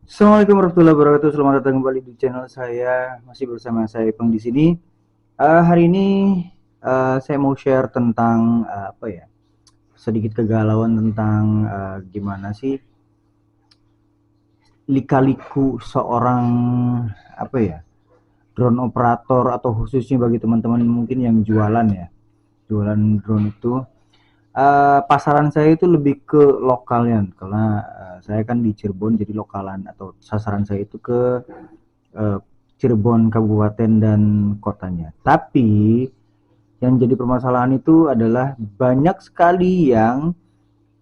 Assalamualaikum warahmatullahi wabarakatuh. Selamat datang kembali di channel saya. Masih bersama saya Ipang di sini. Hari ini saya mau share tentang apa ya? Sedikit kegalauan tentang gimana sih lika-liku seorang apa ya? Drone operator atau khususnya bagi teman-teman mungkin yang jualan ya. Jualan drone itu pasaran saya itu lebih ke lokalnya karena saya kan di Cirebon jadi lokalan atau sasaran saya itu ke eh, Cirebon kabupaten dan kotanya. Tapi yang jadi permasalahan itu adalah banyak sekali yang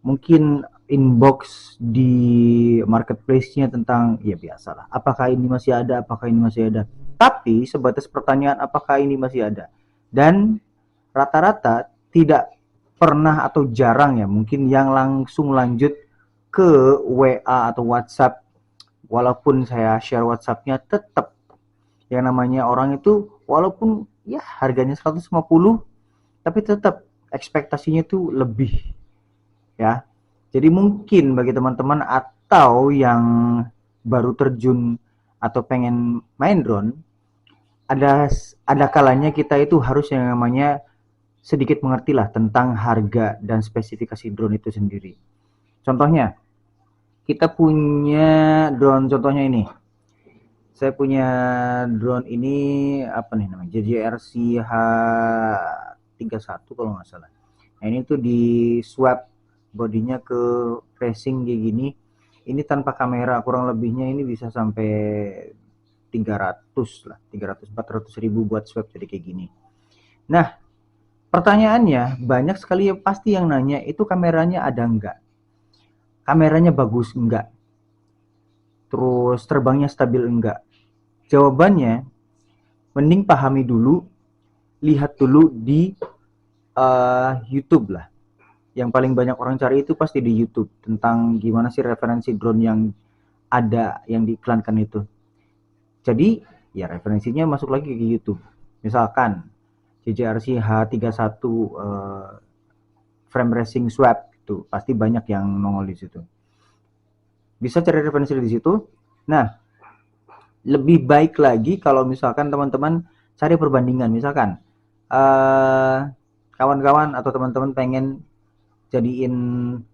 mungkin inbox di marketplace-nya tentang ya biasalah. Apakah ini masih ada? Apakah ini masih ada? Tapi sebatas pertanyaan apakah ini masih ada. Dan rata-rata tidak pernah atau jarang ya mungkin yang langsung lanjut ke WA atau WhatsApp. Walaupun saya share WhatsApp-nya tetap yang namanya orang itu walaupun ya harganya 150 tapi tetap ekspektasinya itu lebih ya. Jadi mungkin bagi teman-teman atau yang baru terjun atau pengen main drone ada ada kalanya kita itu harus yang namanya sedikit mengertilah tentang harga dan spesifikasi drone itu sendiri. Contohnya, kita punya drone contohnya ini. Saya punya drone ini apa nih namanya? JJRC H31 kalau nggak salah. Nah, ini tuh di swap bodinya ke racing kayak gini. Ini tanpa kamera, kurang lebihnya ini bisa sampai 300 lah, 300 400 ribu buat swap jadi kayak gini. Nah, pertanyaannya banyak sekali ya pasti yang nanya itu kameranya ada enggak? Kameranya bagus enggak? Terus terbangnya stabil enggak? Jawabannya mending pahami dulu, lihat dulu di YouTube lah. Yang paling banyak orang cari itu pasti di YouTube tentang gimana sih referensi drone yang ada yang diiklankan itu. Jadi ya referensinya masuk lagi ke YouTube. Misalkan JJRC H31 frame racing swap itu pasti banyak yang nongol di situ. Bisa cari referensi di situ. Nah, lebih baik lagi kalau misalkan teman-teman cari perbandingan. Misalkan kawan-kawan atau teman-teman pengen jadiin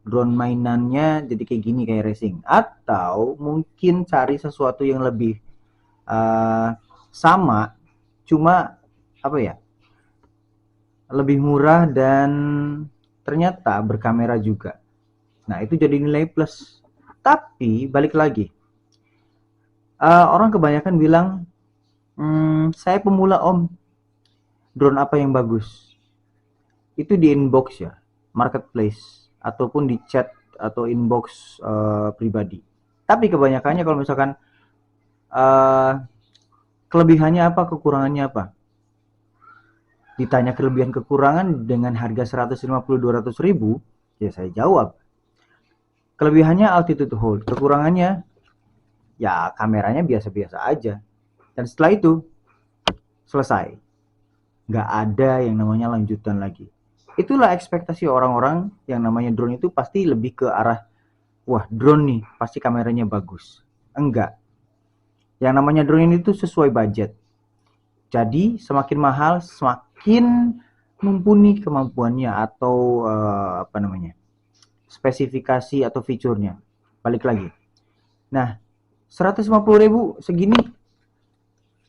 drone mainannya jadi kayak gini kayak racing atau mungkin cari sesuatu yang lebih sama cuma apa ya lebih murah dan ternyata berkamera juga. Nah itu jadi nilai plus. Tapi balik lagi, orang kebanyakan bilang, saya pemula om, drone apa yang bagus? Itu di inbox ya, marketplace, ataupun di chat atau inbox pribadi. Tapi kebanyakannya kalau misalkan eh, kelebihannya apa, kekurangannya apa? Ditanya kelebihan kekurangan dengan harga 150-200 ribu, ya saya jawab. Kelebihannya altitude hold, kekurangannya ya kameranya biasa-biasa aja. Dan setelah itu selesai. Nggak ada yang namanya lanjutan lagi. Itulah ekspektasi orang-orang yang namanya drone itu pasti lebih ke arah, wah drone nih pasti kameranya bagus. Enggak. Yang namanya drone ini tuh sesuai budget. Jadi semakin mahal semakin mumpuni kemampuannya atau apa namanya spesifikasi atau fiturnya. Balik lagi. Nah 150 ribu segini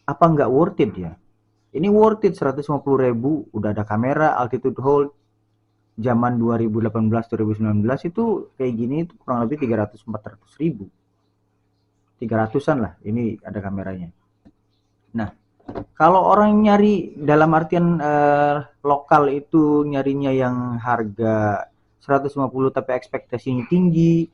apa nggak worth it ya? Ini worth it 150 ribu udah ada kamera altitude hold zaman 2018-2019 itu kayak gini itu kurang lebih 300-400 ribu 300an lah ini ada kameranya. Nah kalau orang nyari dalam artian lokal itu nyarinya yang harga 150 tapi ekspektasinya tinggi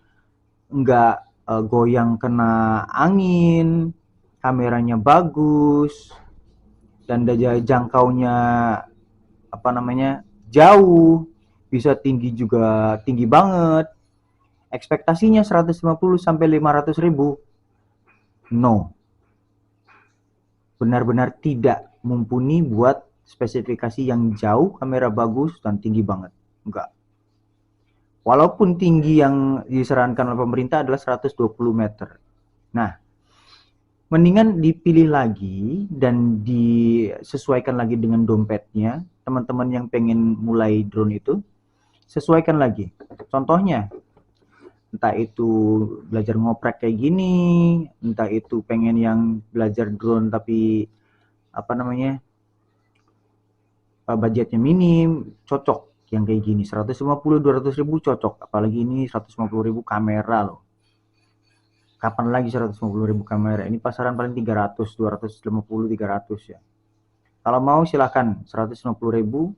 nggak goyang kena angin kameranya bagus dan daya jangkaunya apa namanya jauh bisa tinggi juga tinggi banget ekspektasinya 150 sampai 500 ribu no benar-benar tidak mumpuni buat spesifikasi yang jauh kamera bagus dan tinggi banget enggak walaupun tinggi yang disarankan oleh pemerintah adalah 120 meter Nah, mendingan dipilih lagi dan disesuaikan lagi dengan dompetnya. Teman-teman yang pengen mulai drone itu, sesuaikan lagi. Contohnya, entah itu belajar ngoprek kayak gini, entah itu pengen yang belajar drone tapi apa namanya, budgetnya minim, cocok yang kayak gini. 150-200 ribu cocok, apalagi ini 150 ribu kamera loh. Kapan lagi 150 ribu kamera? Ini pasaran paling 300, 250, 300 ya. Kalau mau silahkan 150 ribu,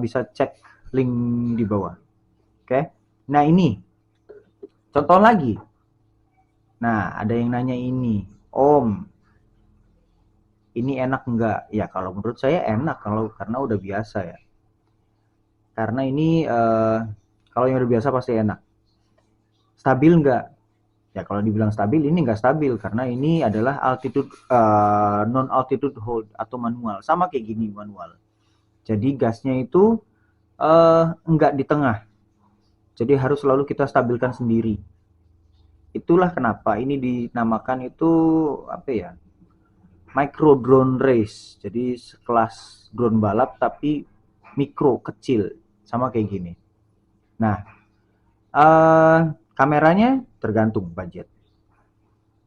bisa cek link di bawah. Oke. Nah ini contoh lagi. Nah ada yang nanya ini, Om, ini enak enggak? Ya kalau menurut saya enak karena udah biasa ya. Karena ini kalau yang udah biasa pasti enak. Stabil enggak? Ya kalau dibilang stabil, ini enggak stabil karena ini adalah altitude non altitude hold atau manual, sama kayak gini manual. Jadi gasnya itu enggak di tengah. Jadi harus selalu kita stabilkan sendiri. Itulah kenapa ini dinamakan itu apa ya? Micro drone race. Jadi sekelas drone balap tapi mikro kecil, sama kayak gini. Nah, kameranya tergantung budget.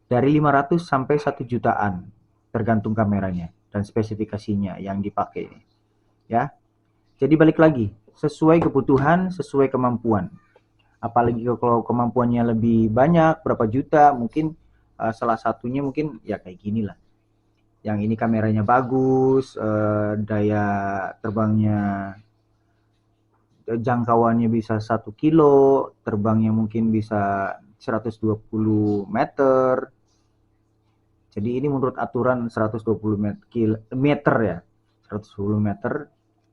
Dari 500 sampai 1 jutaan tergantung kameranya dan spesifikasinya yang dipakai. Ya. Jadi balik lagi, sesuai kebutuhan, sesuai kemampuan. Apalagi kalau kemampuannya lebih banyak, berapa juta, mungkin salah satunya mungkin ya kayak gini lah. Yang ini kameranya bagus, daya terbangnya, jangkauannya bisa 1 kilo, terbangnya mungkin bisa 120 meter. Jadi ini menurut aturan 120 meter ya, 120 meter,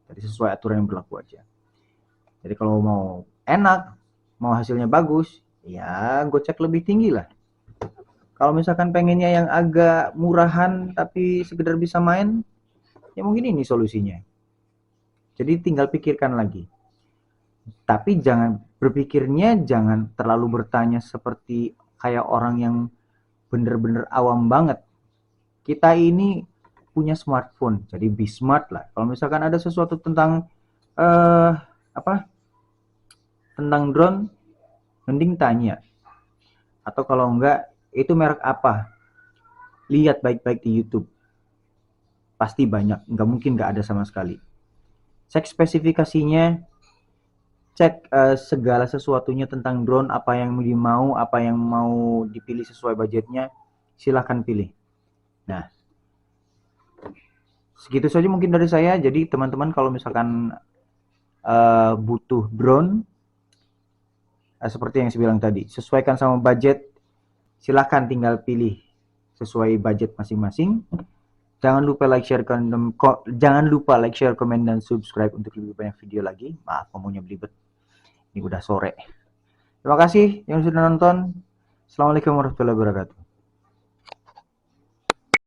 jadi sesuai aturan yang berlaku aja. Jadi kalau mau enak, mau hasilnya bagus, ya gocek lebih tinggi lah. Kalau misalkan pengennya yang agak murahan tapi sekedar bisa main, ya mungkin ini solusinya. Jadi tinggal pikirkan lagi. Tapi jangan berpikirnya, jangan terlalu bertanya seperti kayak orang yang bener-bener awam banget. Kita ini punya smartphone, jadi be smart lah. Kalau misalkan ada sesuatu tentang eh apa? Tentang drone, mending tanya. Atau kalau enggak, itu merek apa? Lihat baik-baik di YouTube. Pasti banyak, nggak mungkin nggak ada sama sekali. Cek spesifikasinya, cek segala sesuatunya tentang drone, apa yang mau, apa yang mau dipilih sesuai budgetnya, silahkan pilih. Nah, segitu saja mungkin dari saya. Jadi teman-teman kalau misalkan butuh drone, seperti yang saya bilang tadi, sesuaikan sama budget, silahkan tinggal pilih sesuai budget masing-masing. Jangan lupa like, share, comment, dan subscribe untuk lebih banyak video lagi. Maaf, ngomongnya belibet. Ini udah sore. Terima kasih yang sudah nonton. Assalamualaikum warahmatullahi wabarakatuh.